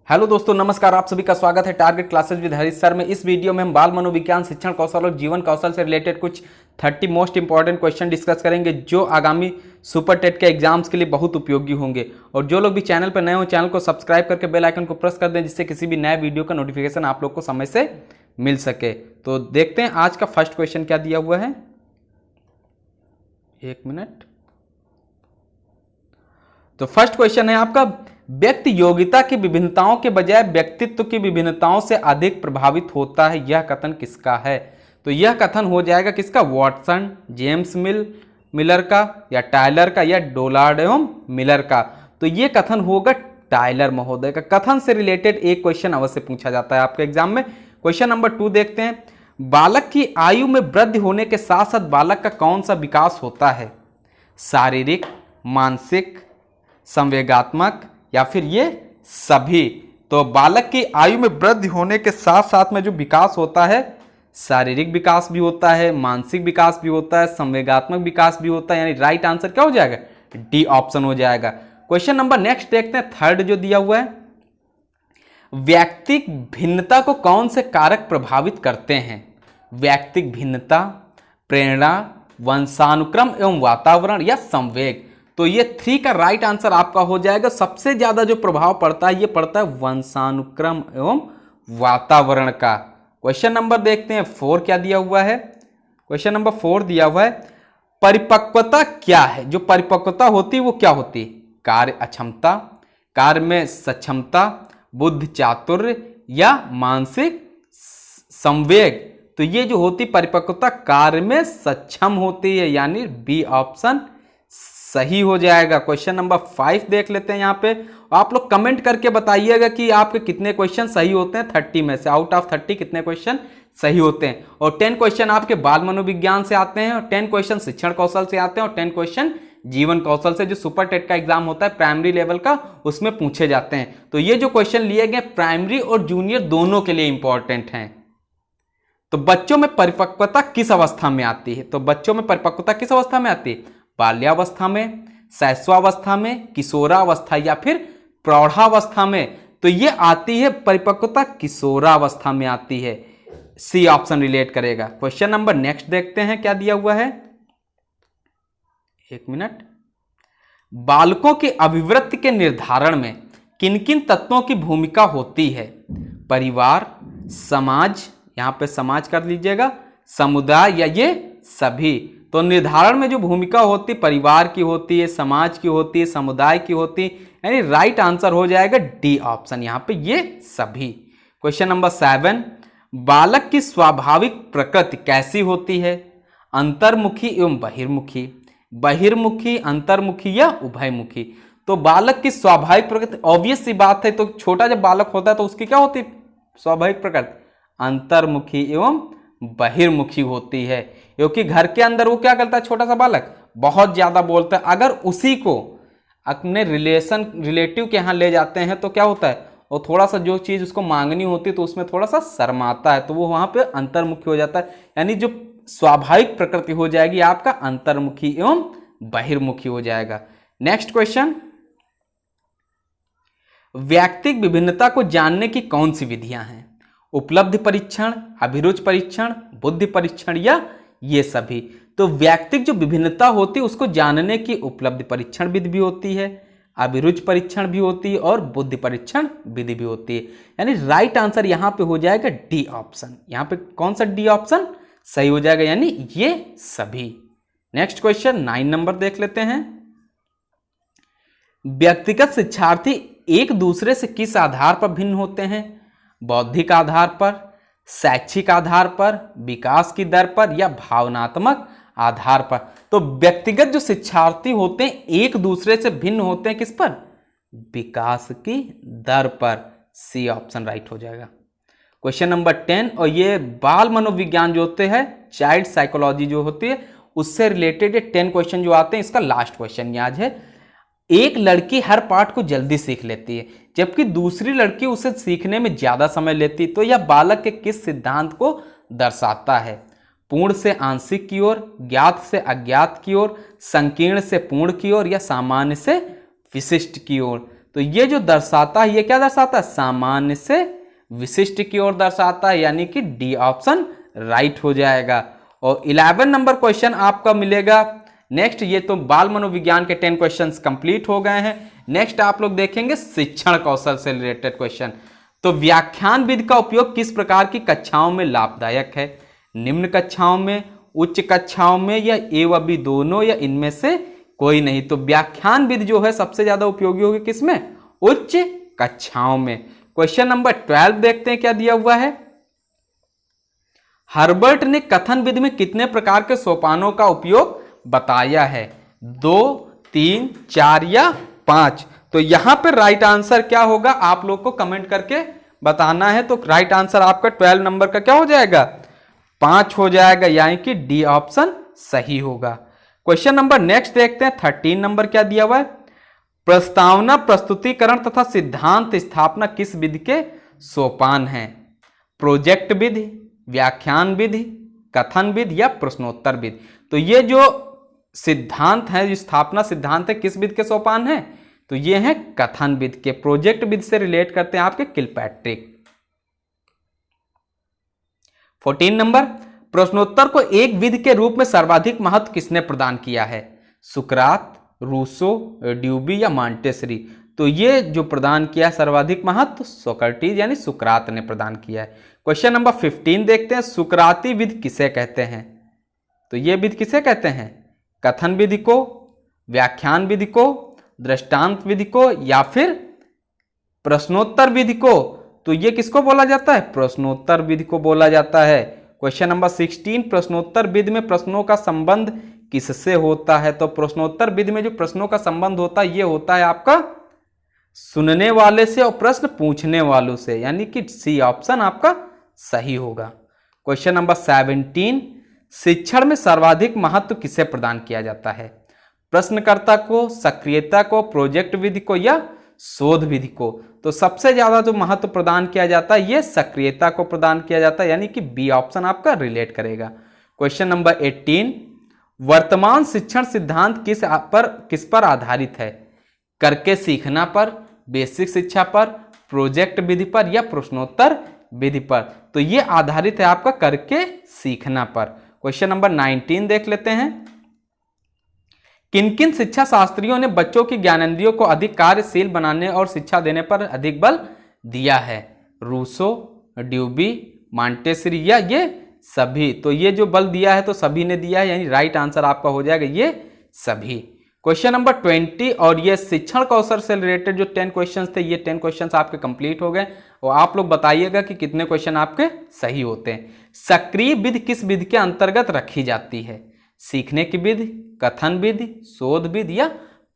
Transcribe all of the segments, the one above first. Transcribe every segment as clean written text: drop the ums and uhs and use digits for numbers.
Hello दोस्तों, नमस्कार। आप सभी का स्वागत है target classes with Harish sir में। इस वीडियो में हम बाल मनोविज्ञान, शिक्षण कौशल और जीवन कौशल से रिलेटेड कुछ 30 मोस्ट इंपॉर्टेंट क्वेश्चन डिस्कस करेंगे जो आगामी सुपर टेट के एग्जाम्स के लिए बहुत उपयोगी होंगे। और जो लोग भी चैनल पर नए हो, चैनल को सब्सक्राइब करके बेल आइकन को प्रेस कर दें, जिससे किसी भी नए वीडियो का नोटिफिकेशन आप लोग को समय से मिल सके। तो देखते हैं आज का फर्स्ट क्वेश्चन क्या दिया हुआ है। एक मिनट। तो फर्स्ट क्वेश्चन है आपका, व्यक्ति योग्यता की विभिन्नताओं के बजाय व्यक्तित्व की विभिन्नताओं से अधिक प्रभावित होता है, यह कथन किसका है? तो यह कथन हो जाएगा किसका? वॉटसन, जेम्स मिलर का, या टायलर का, या डोलार्ड एवं मिलर का। तो यह कथन होगा टायलर महोदय का। कथन से रिलेटेड एक क्वेश्चन अवश्य पूछा जाता है आपके एग्जाम में। क्वेश्चन नंबर 2 देखते हैं। बालक की आयु में वृद्धि होने के साथ साथ बालक का कौन सा विकास होता है? शारीरिक, मानसिक, संवेगात्मक, या फिर ये सभी? तो बालक की आयु में वृद्धि होने के साथ साथ में जो विकास होता है, शारीरिक विकास भी होता है, मानसिक विकास भी होता है, संवेगात्मक विकास भी होता है। यानी राइट आंसर क्या हो जाएगा? डी ऑप्शन हो जाएगा। क्वेश्चन नंबर नेक्स्ट देखते हैं, थर्ड जो दिया हुआ है। व्यक्तिक भिन्नता को कौन से कारक प्रभावित करते हैं? व्यक्तिक भिन्नता, प्रेरणा, वंशानुक्रम एवं वातावरण, या संवेग? तो ये 3 का राइट आंसर आपका हो जाएगा। सबसे ज्यादा जो प्रभाव पड़ता है ये पड़ता है वंशानुक्रम एवं वातावरण का। क्वेश्चन नंबर देखते हैं 4 क्या दिया हुआ है। क्वेश्चन नंबर 4 दिया हुआ है, परिपक्वता क्या है? जो परिपक्वता होती है वो क्या होती है? कार्य अक्षमता, कार्य में सक्षमता, बुद्धि चातुर्य, या मानसिक संवेग? तो ये जो होती परिपक्वता कार्य में सक्षम होती है, यानी बी ऑप्शन सही हो जाएगा। क्वेश्चन नंबर 5 देख लेते हैं। यहाँ पे आप लोग कमेंट करके बताइएगा कि आपके कितने क्वेश्चन सही होते हैं। 30 में से आउट ऑफ 30 कितने क्वेश्चन सही होते हैं। और 10 क्वेश्चन आपके बाल मनोविज्ञान से आते हैं, और 10 क्वेश्चन शिक्षण कौशल से आते हैं, और 10 क्वेश्चन जीवन कौशल से, जो सुपर टेट का एग्जाम होता है प्राइमरी लेवल का, उसमें पूछे जाते हैं। तो ये जो क्वेश्चन लिए गए प्राइमरी और जूनियर दोनों के लिए इंपॉर्टेंट हैं। तो बच्चों में परिपक्वता किस अवस्था में आती है? तो बच्चों में परिपक्वता किस अवस्था में आती है? बाल्यावस्था में, शैशवावस्था में, किशोरावस्था, या फिर प्रौढ़ावस्था में? तो ये आती है परिपक्वता किशोरावस्था में आती है। सी ऑप्शन रिलेट करेगा। क्वेश्चन नंबर नेक्स्ट देखते हैं क्या दिया हुआ है। एक मिनट। बालकों की अभिवृद्धि के निर्धारण में किन किन तत्वों की भूमिका होती है? परिवार, समाज, यहां पे समाज कर लीजिएगा, समुदाय, या ये सभी? तो निर्धारण में जो भूमिका होती है परिवार की होती है, समाज की होती है, समुदाय की होती है। यानी राइट आंसर हो जाएगा डी ऑप्शन, यहां पे ये सभी। क्वेश्चन नंबर 7, बालक की स्वाभाविक प्रकृति कैसी होती है? अंतर्मुखी एवं बहिर्मुखी, बहिर्मुखी, अंतर्मुखी, या उभयमुखी? तो बालक की स्वाभाविक प्रकृति ऑब्वियस सी बात है। तो छोटा जब बालक होता है तो उसकी क्या होती है स्वाभाविक प्रकृति? अंतर्मुखी एवं बहिर्मुखी होती है। क्योंकि घर के अंदर वो क्या करता है छोटा सा बालक? बहुत ज्यादा बोलता है। अगर उसी को अपने रिलेटिव के यहाँ ले जाते हैं तो क्या होता है? वो थोड़ा सा जो चीज उसको मांगनी होती है तो उसमें थोड़ा सा शर्माता है, तो वो वहां पे अंतर्मुखी हो जाता है। यानी जो स्वाभाविक प्रकृति हो जाएगी आपका अंतर्मुखी एवं बहिर्मुखी हो जाएगा। नेक्स्ट क्वेश्चन, व्यक्तिक विभिन्नता को जानने की कौन सी विधियां हैं? उपलब्धि परीक्षण, अभिरुचि परीक्षण, बुद्धि परीक्षण, या ये सभी? तो व्यक्तिक जो विभिन्नता होती है उसको जानने की उपलब्धि परीक्षण विधि भी होती है, अभिरुचि परीक्षण भी होती है, और बुद्धि परीक्षण विधि भी होती है। यानी राइट आंसर यहां पे हो जाएगा डी ऑप्शन। यहां पे कौन सा डी ऑप्शन सही हो जाएगा? यानी ये सभी। नेक्स्ट क्वेश्चन 9 नंबर देख लेते हैं। व्यक्तिगत शिक्षार्थी एक दूसरे से किस आधार पर भिन्न होते हैं? बौद्धिक आधार पर, शैक्षिक आधार पर, विकास की दर पर, या भावनात्मक आधार पर? तो व्यक्तिगत जो शिक्षार्थी होते हैं एक दूसरे से भिन्न होते हैं किस पर? विकास की दर पर। सी ऑप्शन राइट हो जाएगा। क्वेश्चन नंबर 10, और ये बाल मनोविज्ञान जो होते हैं, चाइल्ड साइकोलॉजी जो होती है, उससे रिलेटेड 10 क्वेश्चन जो आते हैं। इसका लास्ट क्वेश्चन याद है। एक लड़की हर पाठ को जल्दी सीख लेती है जबकि दूसरी लड़की उसे सीखने में ज्यादा समय लेती है, तो यह बालक के किस सिद्धांत को दर्शाता है? पूर्ण से आंशिक की ओर, ज्ञात से अज्ञात की ओर, संकीर्ण से पूर्ण की ओर, या सामान्य से विशिष्ट की ओर? तो ये जो दर्शाता है, ये क्या दर्शाता है? सामान्य से विशिष्ट की ओर दर्शाता है, यानी कि डी ऑप्शन राइट हो जाएगा। और 11 नंबर क्वेश्चन आपका मिलेगा नेक्स्ट। ये तो बाल मनोविज्ञान के 10 क्वेश्चंस कंप्लीट हो गए हैं। नेक्स्ट आप लोग देखेंगे शिक्षण कौशल से रिलेटेड क्वेश्चन। तो व्याख्यान विधि का उपयोग किस प्रकार की कक्षाओं में लाभदायक है? निम्न कक्षाओं में, उच्च कक्षाओं में, या ए व बी दोनों, या इनमें से कोई नहीं? तो व्याख्यान विधि जो है सबसे ज्यादा उपयोगी होगी किसमें? उच्च कक्षाओं में। क्वेश्चन नंबर 12 देखते हैं क्या दिया हुआ है। हर्बर्ट ने कथन विधि में कितने प्रकार के सोपानों का उपयोग बताया है? 2, 3, 4 या 5? तो यहां पर राइट आंसर क्या होगा आप लोग को कमेंट करके बताना है। तो राइट आंसर आपका 12 नंबर का क्या हो जाएगा? 5 हो जाएगा, यानी कि डी ऑप्शन सही होगा। क्वेश्चन नंबर नेक्स्ट देखते हैं 13 नंबर क्या दिया हुआ है। प्रस्तावना, प्रस्तुतिकरण तथा सिद्धांत स्थापना किस विधि के सोपान हैं? प्रोजेक्ट विधि, व्याख्यान विधि, कथन विधि या प्रश्नोत्तर विधि? तो ये जो सिद्धांत है, जो स्थापना सिद्धांत है, किस विधि के सोपान है? तो ये है कथन विधि के। प्रोजेक्ट विधि से रिलेट करते हैं आपके किलपैट्रिक। 14 नंबर, प्रश्नोत्तर को एक विधि के रूप में सर्वाधिक महत्व किसने प्रदान किया है? सुकरात, रूसो, ड्यूबी या मॉन्टेसरी? तो ये जो प्रदान किया सर्वाधिक महत्व, सोक्रेटिस यानी सुकरात ने प्रदान किया है। क्वेश्चन नंबर 15 देखते हैं। सुकराती विधि किसे कहते हैं? तो ये विधि किसे कहते हैं? कथन विधि को, व्याख्यान विधि को, दृष्टांत विधि को, या फिर प्रश्नोत्तर विधि को? तो ये किसको बोला जाता है? प्रश्नोत्तर विधि को बोला जाता है। क्वेश्चन नंबर 16, प्रश्नोत्तर विधि में प्रश्नों का संबंध किससे होता है? तो प्रश्नोत्तर विधि में जो प्रश्नों का संबंध होता है, ये होता है आपका सुनने वाले से और प्रश्न पूछने वालों से, यानी कि सी ऑप्शन आपका सही होगा। क्वेश्चन नंबर 17, शिक्षण में सर्वाधिक महत्व किसे प्रदान किया जाता है? प्रश्नकर्ता को, सक्रियता को, प्रोजेक्ट विधि को या शोध विधि को? तो सबसे ज्यादा जो महत्व प्रदान किया जाता है ये सक्रियता को प्रदान किया जाता है, यानी कि बी ऑप्शन आपका रिलेट करेगा। क्वेश्चन नंबर 18, वर्तमान शिक्षण सिद्धांत किस पर आधारित है? करके सीखना पर, बेसिक शिक्षा पर, प्रोजेक्ट विधि पर या प्रश्नोत्तर विधि पर? तो ये आधारित है आपका करके सीखना पर। क्वेश्चन नंबर 19 देख लेते हैं। किन किन शिक्षा शास्त्रियों ने बच्चों की ज्ञानेंद्रियों को अधिक कार्यशील बनाने और शिक्षा देने पर अधिक बल दिया है? रूसो, ड्यूबी, मॉन्टेसरी या ये सभी? तो ये जो बल दिया है तो सभी ने दिया है, यानी राइट आंसर आपका हो जाएगा ये सभी। क्वेश्चन नंबर 20, और ये शिक्षण कौशल से रिलेटेड जो 10 क्वेश्चंस थे, ये 10 क्वेश्चंस आपके कंप्लीट हो गए। और आप लोग बताइएगा कि कितने क्वेश्चन आपके सही होते हैं। सक्रिय विधि किस विधि के अंतर्गत रखी जाती है? सीखने की विधि, कथन विधि, शोध विधि या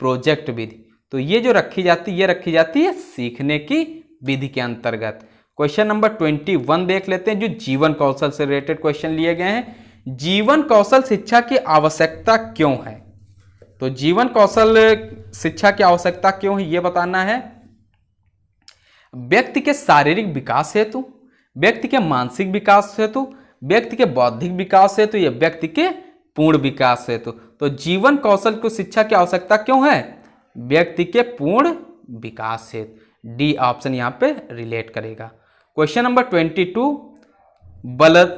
प्रोजेक्ट विधि? तो ये जो रखी जाती है सीखने की विधि के अंतर्गत। क्वेश्चन नंबर 21 देख लेते हैं, जो जीवन कौशल से रिलेटेड क्वेश्चन लिए गए हैं। जीवन कौशल शिक्षा की आवश्यकता क्यों है? तो जीवन कौशल शिक्षा की आवश्यकता क्यों है ये बताना है। व्यक्ति के शारीरिक विकास हेतु, व्यक्ति के मानसिक विकास हेतु, व्यक्ति के बौद्धिक विकास हेतु या व्यक्ति के पूर्ण विकास हेतु? तो जीवन कौशल को शिक्षा की आवश्यकता क्यों है? व्यक्ति के पूर्ण विकास हेतु। डी ऑप्शन यहां पे रिलेट करेगा। क्वेश्चन नंबर 22,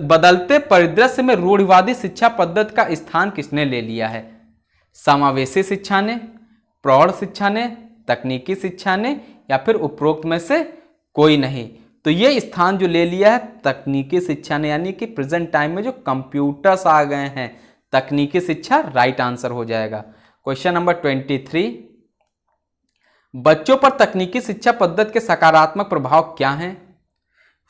बदलते परिदृश्य में रूढ़िवादी शिक्षा पद्धति का स्थान किसने ले लिया है? समावेशी शिक्षा ने, प्रौढ़ शिक्षा ने, तकनीकी शिक्षा ने या फिर उपरोक्त में से कोई नहीं? तो ये स्थान जो ले लिया है तकनीकी शिक्षा ने, यानी कि प्रेजेंट टाइम में जो कंप्यूटर्स आ गए हैं, तकनीकी शिक्षा राइट आंसर हो जाएगा। क्वेश्चन नंबर 23, बच्चों पर तकनीकी शिक्षा पद्धति के सकारात्मक प्रभाव क्या हैं?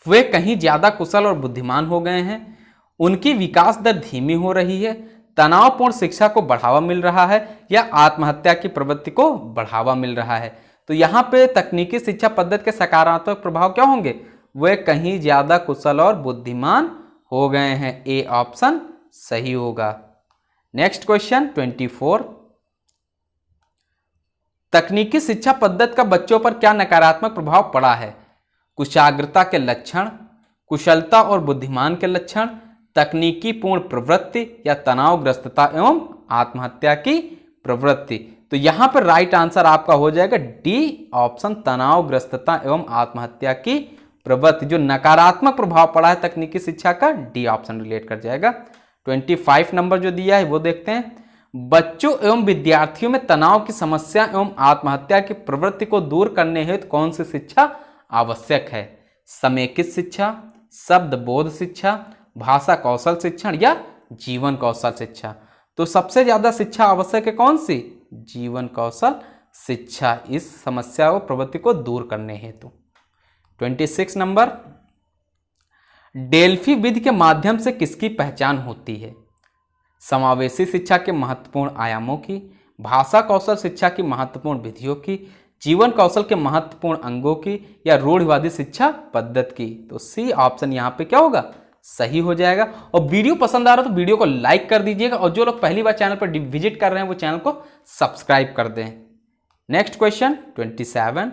वे कहीं ज्यादा कुशल और बुद्धिमान हो गए हैं, उनकी विकास दर धीमी हो रही है, तनावपूर्ण शिक्षा को बढ़ावा मिल रहा है या आत्महत्या की प्रवृत्ति को बढ़ावा मिल रहा है? तो यहाँ पे तकनीकी शिक्षा पद्धति के सकारात्मक प्रभाव क्या होंगे? वे कहीं ज्यादा कुशल और बुद्धिमान हो गए हैं। ए ऑप्शन सही होगा। नेक्स्ट क्वेश्चन 24, तकनीकी शिक्षा पद्धति का बच्चों पर क्या नकारात्मक प्रभाव पड़ा है? कुशाग्रता के लक्षण, कुशलता और बुद्धिमान के लक्षण, तकनीकी पूर्ण प्रवृत्ति या तनावग्रस्तता एवं आत्महत्या की प्रवृत्ति? तो यहां पर राइट आंसर आपका हो जाएगा डी ऑप्शन, तनावग्रस्तता एवं आत्महत्या की प्रवृत्ति, जो नकारात्मक प्रभाव पड़ा है तकनीकी शिक्षा का, डी ऑप्शन रिलेट कर जाएगा। 25 नंबर जो दिया है वो देखते हैं। बच्चों एवं विद्यार्थियों में तनाव की समस्या एवं आत्महत्या की प्रवृत्ति को दूर करने हेतु कौन सी शिक्षा आवश्यक है? समेकित शिक्षा, शब्द बोध शिक्षा, भाषा कौशल शिक्षण या जीवन कौशल शिक्षा? तो सबसे ज्यादा शिक्षा आवश्यक है कौन सी? जीवन कौशल शिक्षा, इस समस्या व प्रवृत्ति को दूर करने हेतु। 26 नंबर, डेल्फी विधि के माध्यम से किसकी पहचान होती है? समावेशी शिक्षा के महत्वपूर्ण आयामों की, भाषा कौशल शिक्षा की महत्वपूर्ण विधियों की, जीवन कौशल के महत्वपूर्ण अंगों की या रूढ़िवादी शिक्षा पद्धति की? तो सी ऑप्शन यहाँ पे क्या होगा? सही हो जाएगा। और वीडियो पसंद आ रहा तो वीडियो को लाइक कर दीजिएगा, और जो लोग पहली बार चैनल पर विजिट कर रहे हैं वो चैनल को सब्सक्राइब कर दें। नेक्स्ट क्वेश्चन 27,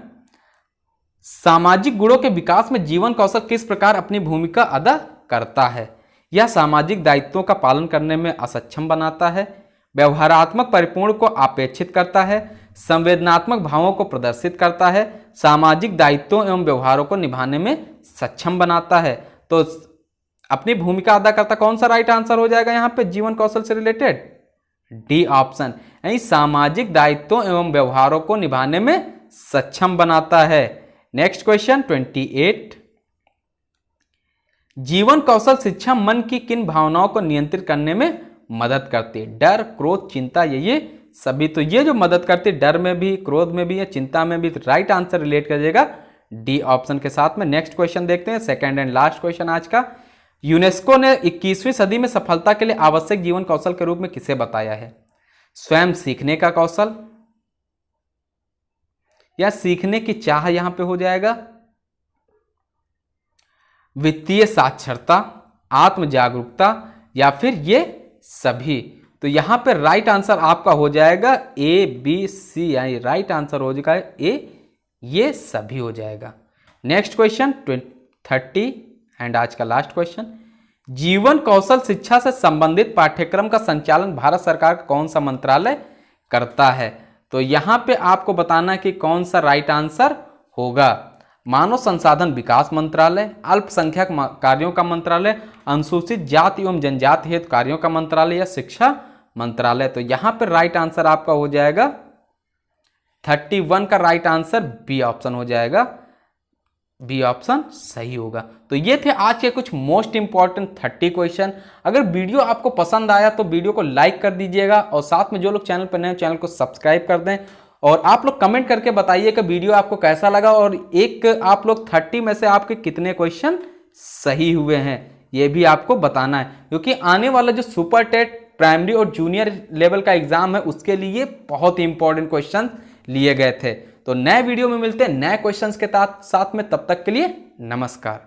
सामाजिक गुणों के विकास में जीवन कौशल किस प्रकार अपनी भूमिका अदा करता है? यह सामाजिक दायित्वों का पालन करने में असक्षम बनाता है, व्यवहारात्मक परिपूर्ण को अपेक्षित करता है, संवेदनात्मक भावों को प्रदर्शित करता है, सामाजिक दायित्वों एवं व्यवहारों को निभाने में सक्षम बनाता है। तो अपनी भूमिका अदा करता कौन सा राइट आंसर हो जाएगा यहाँ पे जीवन कौशल से रिलेटेड? डी ऑप्शन, यानी सामाजिक दायित्वों एवं व्यवहारों को निभाने में सक्षम बनाता है। नेक्स्ट क्वेश्चन 28, जीवन कौशल शिक्षा मन की किन भावनाओं को नियंत्रित करने में मदद करती है? डर, क्रोध, चिंता, ये सभी। तो ये जो मदद करती है, डर में भी, क्रोध में भी या चिंता में भी, तो राइट आंसर रिलेट कर जाएगा डी ऑप्शन के साथ में। नेक्स्ट क्वेश्चन देखते हैं, सेकंड एंड लास्ट क्वेश्चन आज का। यूनेस्को ने 21वीं सदी में सफलता के लिए आवश्यक जीवन कौशल के रूप में किसे बताया है? स्वयं सीखने का कौशल या सीखने की चाह यहां पे हो जाएगा, वित्तीय साक्षरता, आत्म जागरूकता या फिर ये सभी? तो यहां पे राइट आंसर आपका हो जाएगा ए बी सी, यानी राइट आंसर हो जाएगा ए, ये सभी हो जाएगा। नेक्स्ट क्वेश्चन 30 एंड आज का लास्ट क्वेश्चन, जीवन कौशल शिक्षा से संबंधित पाठ्यक्रम का संचालन भारत सरकार का कौन सा मंत्रालय करता है? तो यहां पे आपको बताना है कि कौन सा राइट आंसर होगा। मानव संसाधन विकास मंत्रालय, अल्पसंख्यक कार्यों का मंत्रालय, अनुसूचित जाति एवं जनजाति हेतु कार्यों का मंत्रालय या शिक्षा मंत्रालय? तो यहां पर राइट आंसर आपका हो जाएगा 31 का राइट आंसर बी ऑप्शन हो जाएगा, बी ऑप्शन सही होगा। तो ये थे आज के कुछ मोस्ट इंपॉर्टेंट 30 क्वेश्चन। अगर वीडियो आपको पसंद आया तो वीडियो को लाइक कर दीजिएगा, और साथ में जो लोग चैनल पर नए चैनल को सब्सक्राइब कर दें, और आप लोग कमेंट करके बताइए कि वीडियो आपको कैसा लगा, और एक आप लोग 30 में से आपके कितने क्वेश्चन सही हुए हैं ये भी आपको बताना है, क्योंकि आने वाला जो सुपर टेट प्राइमरी और जूनियर लेवल का एग्जाम है उसके लिए बहुत ही इंपॉर्टेंट क्वेश्चन लिए गए थे। तो नए वीडियो में मिलते हैं नए क्वेश्चंस के साथ में, तब तक के लिए नमस्कार।